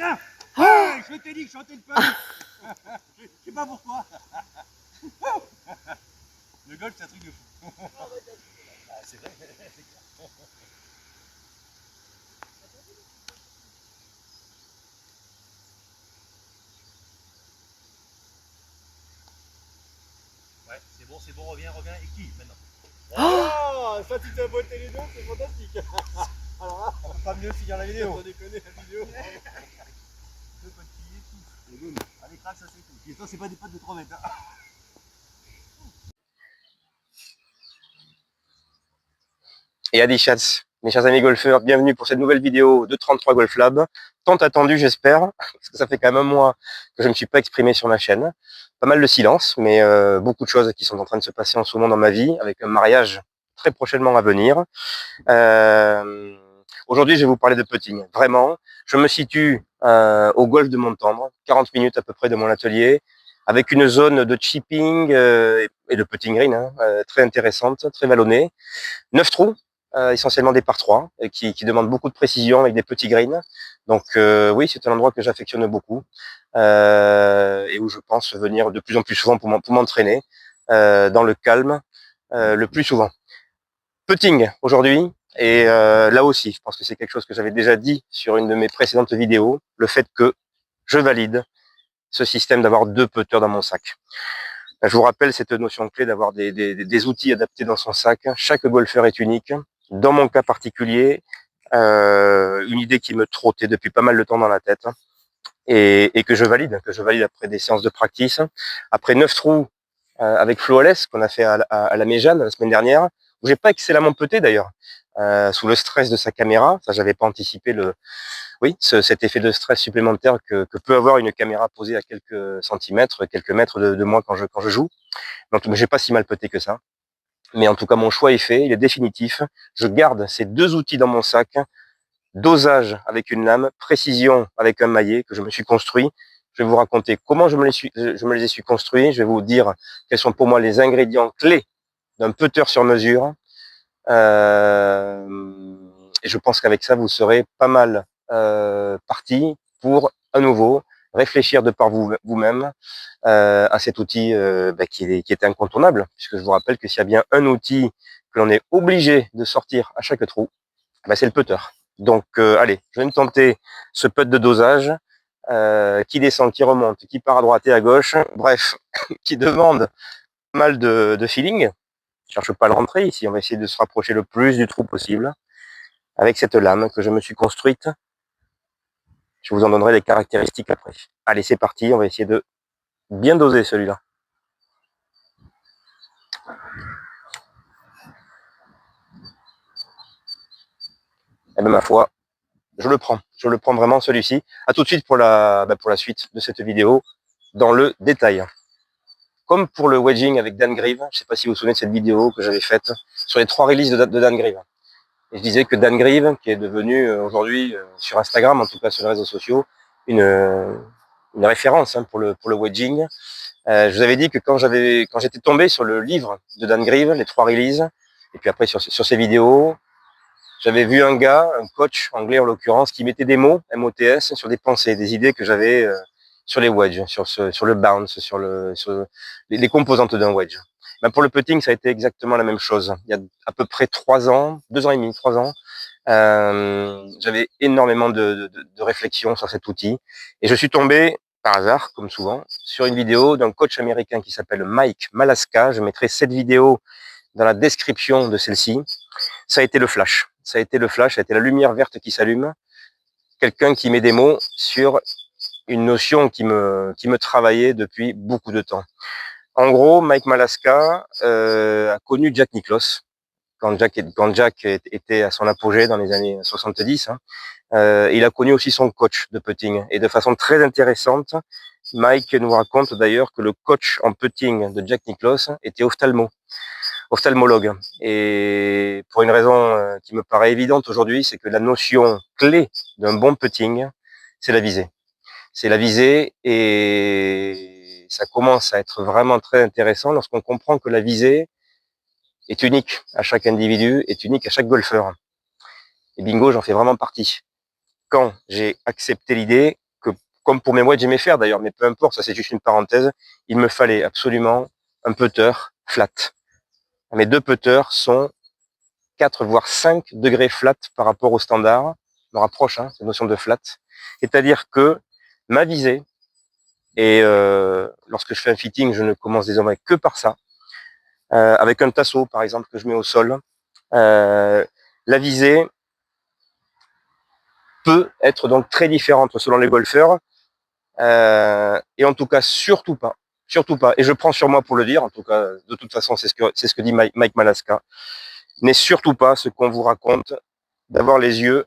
Tiens. Ah, je t'ai dit que je chantais le panier. Je sais pas pourquoi. Le golf, c'est un truc de fou. Ah, c'est vrai. Ouais, c'est bon, reviens, et qui maintenant? Oh, ça tu t'as boité les deux, c'est fantastique. Alors là, On peut pas mieux finir la vidéo. on déconne la vidéo. Deux petits et tout. Et boum. Allez, crac, ça c'est tout. J'espère que c'est pas des potes de 3 mètres. Hein. Et Adi Chats, mes chers amis golfeurs, bienvenue pour cette nouvelle vidéo de 33 Golf Lab, tant attendue j'espère, parce que ça fait quand même un mois que je ne me suis pas exprimé sur ma chaîne. Pas mal de silence, mais beaucoup de choses qui sont en train de se passer en ce moment dans ma vie, avec un mariage très prochainement à venir. Aujourd'hui, je vais vous parler de putting. Vraiment, je me situe au golf de Montendre, 40 minutes à peu près de mon atelier, avec une zone de chipping et de putting green très intéressante, très vallonnée. 9 trous, essentiellement des par 3, qui demandent beaucoup de précision avec des petits greens. Donc oui, c'est un endroit que j'affectionne beaucoup et où je pense venir de plus en plus souvent pour m'entraîner dans le calme le plus souvent. Putting aujourd'hui, et là aussi, je pense que c'est quelque chose que j'avais déjà dit sur une de mes précédentes vidéos, le fait que je valide ce système d'avoir 2 putters dans mon sac. Je vous rappelle cette notion clé d'avoir des outils adaptés dans son sac. Chaque golfeur est unique. Dans mon cas particulier, une idée qui me trottait depuis pas mal de temps dans la tête et que je valide après des séances de practice. Après 9 trous avec Flawless qu'on a fait à la Méjane la semaine dernière, où j'ai pas excellemment puté d'ailleurs, sous le stress de sa caméra. Ça, j'avais pas anticipé cet effet de stress supplémentaire que peut avoir une caméra posée à quelques centimètres, quelques mètres de moi quand je joue. Donc, j'ai pas si mal puté que ça. Mais en tout cas, mon choix est fait, il est définitif. Je garde ces 2 outils dans mon sac. Dosage avec une lame, précision avec un maillet que je me suis construit. Je vais vous raconter comment je me les suis construits. Je vais vous dire quels sont pour moi les ingrédients clés d'un putter sur mesure. Et je pense qu'avec ça, vous serez pas mal parti pour à nouveau réfléchir de par vous-même à cet outil qui est incontournable, puisque je vous rappelle que s'il y a bien un outil que l'on est obligé de sortir à chaque trou, c'est le putter. Donc allez, je vais me tenter ce putt de dosage qui descend, qui remonte, qui part à droite et à gauche, bref, qui demande pas mal de feeling. Je cherche pas à le rentrer ici, on va essayer de se rapprocher le plus du trou possible avec cette lame que je me suis construite. Je vous en donnerai les caractéristiques après. Allez, c'est parti, on va essayer de bien doser celui-là. Et bien ma foi, je le prends vraiment celui-ci. À tout de suite pour la suite de cette vidéo dans le détail. Comme pour le wedging avec Dan Grieve, je ne sais pas si vous vous souvenez de cette vidéo que j'avais faite sur les 3 releases de Dan Grieve. Et je disais que Dan Grieve, qui est devenu aujourd'hui sur Instagram, en tout cas sur les réseaux sociaux, une référence pour le wedging. Je vous avais dit que quand j'étais tombé sur le livre de Dan Grieve, les 3 releases, et puis après sur ses vidéos, j'avais vu un gars, un coach anglais en l'occurrence, qui mettait des mots, MOTS, sur des pensées, des idées que j'avais sur les wedges, sur le bounce, sur les composantes d'un wedge. Pour le putting, ça a été exactement la même chose. Il y a à peu près 3 ans, 2 ans et demi, 3 ans, j'avais énormément de réflexions sur cet outil. Et je suis tombé, par hasard, comme souvent, sur une vidéo d'un coach américain qui s'appelle Mike Malaska. Je mettrai cette vidéo dans la description de celle-ci. Ça a été le flash. Ça a été la lumière verte qui s'allume. Quelqu'un qui met des mots sur une notion qui me travaillait depuis beaucoup de temps. En gros, Mike Malaska a connu Jack Nicklaus quand Jack était à son apogée dans les années 70. Il a connu aussi son coach de putting. Et de façon très intéressante, Mike nous raconte d'ailleurs que le coach en putting de Jack Nicklaus était ophtalmologue. Et pour une raison qui me paraît évidente aujourd'hui, c'est que la notion clé d'un bon putting, c'est la visée. C'est la visée et ça commence à être vraiment très intéressant lorsqu'on comprend que la visée est unique à chaque individu, est unique à chaque golfeur. Et bingo, j'en fais vraiment partie. Quand j'ai accepté l'idée, comme pour mes wedges et mes fers d'ailleurs, mais peu importe, ça c'est juste une parenthèse, il me fallait absolument un putter flat. Mes 2 putters sont 4 voire 5 degrés flat par rapport au standard. Je me rapproche, hein, cette notion de flat. C'est-à-dire que ma visée, et lorsque je fais un fitting, je ne commence désormais que par ça, avec un tasseau par exemple que je mets au sol, la visée peut être donc très différente selon les golfeurs, et en tout cas surtout pas, et je prends sur moi pour le dire, en tout cas de toute façon c'est ce que dit Mike Malaska, n'est surtout pas ce qu'on vous raconte d'avoir les yeux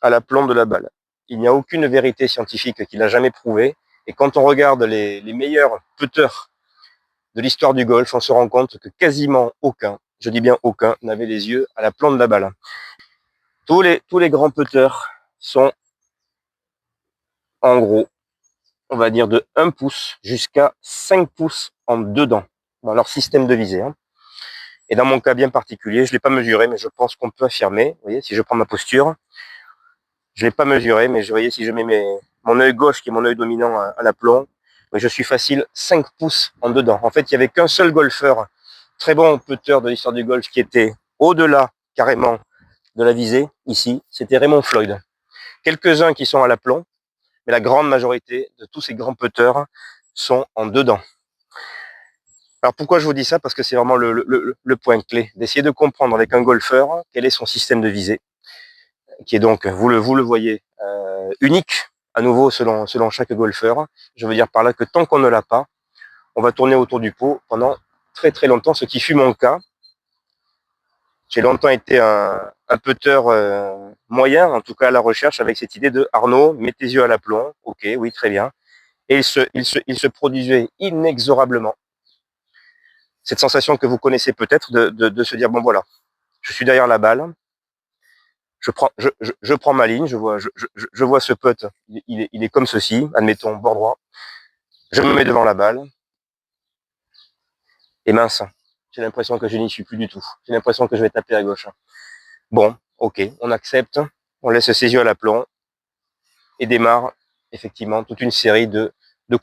à la plombe de la balle. Il n'y a aucune vérité scientifique qui l'a jamais prouvé, et quand on regarde les meilleurs putters de l'histoire du golf, on se rend compte que quasiment aucun, je dis bien aucun, n'avait les yeux à la plombe de la balle. Tous les grands putters sont en gros, on va dire de 1 pouce jusqu'à 5 pouces en dedans dans leur système de visée. Et dans mon cas bien particulier, je ne l'ai pas mesuré, mais je pense qu'on peut affirmer, vous voyez, si je prends ma posture, je ne l'ai pas mesuré, mais vous voyez, si je mets mon œil gauche, qui est mon œil dominant à l'aplomb, je suis facile 5 pouces en dedans. En fait, il n'y avait qu'un seul golfeur, très bon putter de l'histoire du golf, qui était au-delà carrément de la visée, ici, c'était Raymond Floyd. Quelques-uns qui sont à l'aplomb, mais la grande majorité de tous ces grands putters sont en dedans. Alors pourquoi je vous dis ça? Parce que c'est vraiment le point clé, d'essayer de comprendre avec un golfeur quel est son système de visée, qui est donc, vous le voyez, unique, à nouveau selon chaque golfeur. Je veux dire par là que tant qu'on ne l'a pas, on va tourner autour du pot pendant très très longtemps, ce qui fut mon cas. J'ai longtemps été un putter moyen, en tout cas à la recherche, avec cette idée de Arnaud, mets tes yeux à l'aplomb, ok, oui, très bien. Et il se produisait inexorablement cette sensation que vous connaissez peut-être de se dire, bon voilà, je suis derrière la balle, je prends ma ligne, je vois ce putt, il est comme ceci, admettons, bord droit, je me mets devant la balle, et mince, j'ai l'impression que je n'y suis plus du tout, j'ai l'impression que je vais taper à gauche. Bon, ok, on accepte, on laisse ses yeux à l'aplomb, et démarre effectivement toute une série de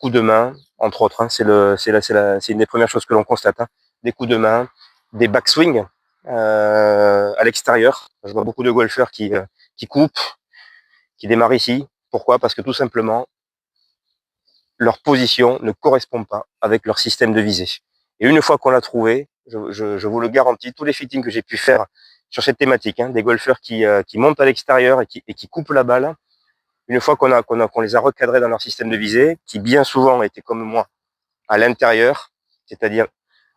coups de main, entre autres, hein, c'est une des premières choses que l'on constate, hein, des coups de main, des backswings à l'extérieur. Je vois beaucoup de golfeurs qui coupent, qui démarrent ici. Pourquoi? Parce que tout simplement, leur position ne correspond pas avec leur système de visée. Et une fois qu'on l'a trouvé, je vous le garantis, tous les fittings que j'ai pu faire sur cette thématique, hein, des golfeurs qui montent à l'extérieur et qui coupent la balle, une fois qu'on les a recadrés dans leur système de visée, qui bien souvent étaient comme moi à l'intérieur, c'est-à-dire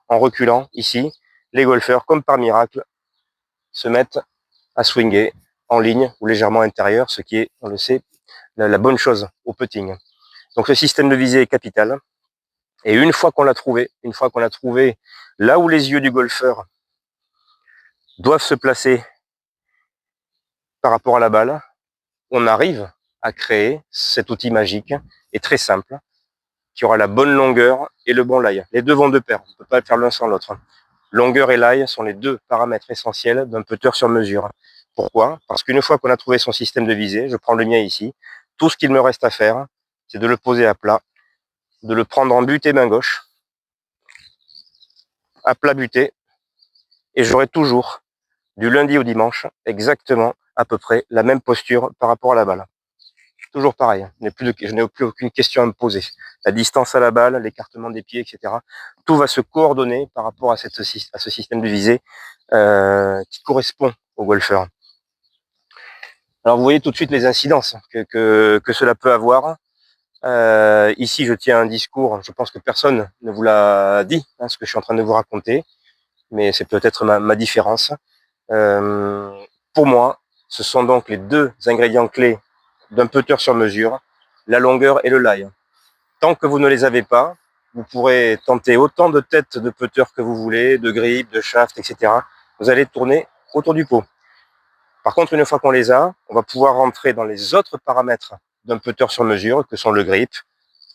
en reculant ici, les golfeurs, comme par miracle, se mettent à swinger en ligne ou légèrement intérieur, ce qui est, on le sait, la bonne chose au putting. Donc le système de visée est capital. Et une fois qu'on l'a trouvé, là où les yeux du golfeur doivent se placer par rapport à la balle, on arrive à créer cet outil magique et très simple, qui aura la bonne longueur et le bon lie. Les deux vont de pair, on ne peut pas faire l'un sans l'autre. Longueur et lie sont les deux paramètres essentiels d'un putter sur mesure. Pourquoi? Parce qu'une fois qu'on a trouvé son système de visée, je prends le mien ici, tout ce qu'il me reste à faire, c'est de le poser à plat, de le prendre en butée main gauche, à plat buté, et j'aurai toujours, du lundi au dimanche, exactement à peu près la même posture par rapport à la balle. Toujours pareil, je n'ai plus aucune question à me poser. La distance à la balle, l'écartement des pieds, etc. Tout va se coordonner par rapport à ce système de visée qui correspond au golfeur. Alors vous voyez tout de suite les incidences que cela peut avoir. Ici, je tiens un discours, je pense que personne ne vous l'a dit, hein, ce que je suis en train de vous raconter, mais c'est peut-être ma différence. Pour moi, ce sont donc les deux ingrédients clés d'un putter sur mesure, la longueur et le lie. Tant que vous ne les avez pas, vous pourrez tenter autant de têtes de putter que vous voulez, de grip, de shaft, etc. Vous allez tourner autour du pot. Par contre, une fois qu'on les a, on va pouvoir rentrer dans les autres paramètres d'un putter sur mesure, que sont le grip,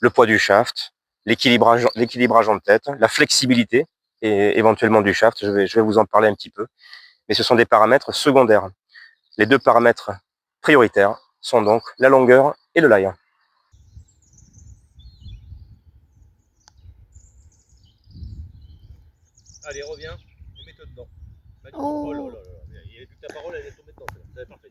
le poids du shaft, l'équilibrage en tête, la flexibilité et éventuellement du shaft. Je vais vous en parler un petit peu. Mais ce sont des paramètres secondaires. Les deux paramètres prioritaires sont donc la longueur et le lie. Allez, reviens et mets-toi dedans. Magnifique. Oh. Oh là là là là. Il n'y avait plus que ta parole, elle est tombée dedans. C'est parfait.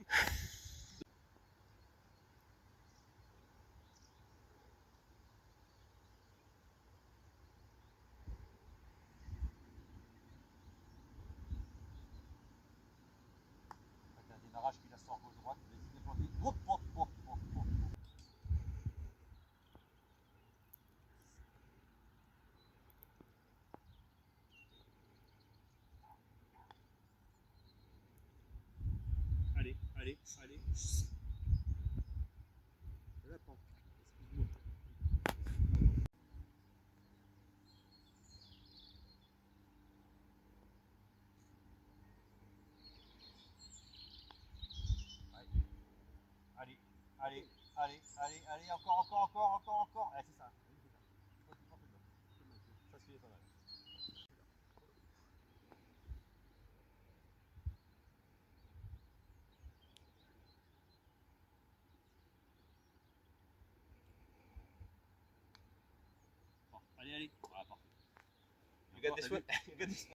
T'as un démarrage qui la sort gauche-droite, vas-y, déporté. Hop, hop, hop, hop, hop. Allez, allez, allez. Je la prends. Excuse-moi. Allez, allez, allez, allez, allez, encore, encore, encore, encore, encore. Allez, c'est ça. Ça, c'est pas mal. Allez, allez. Voilà, parfait. Regarde des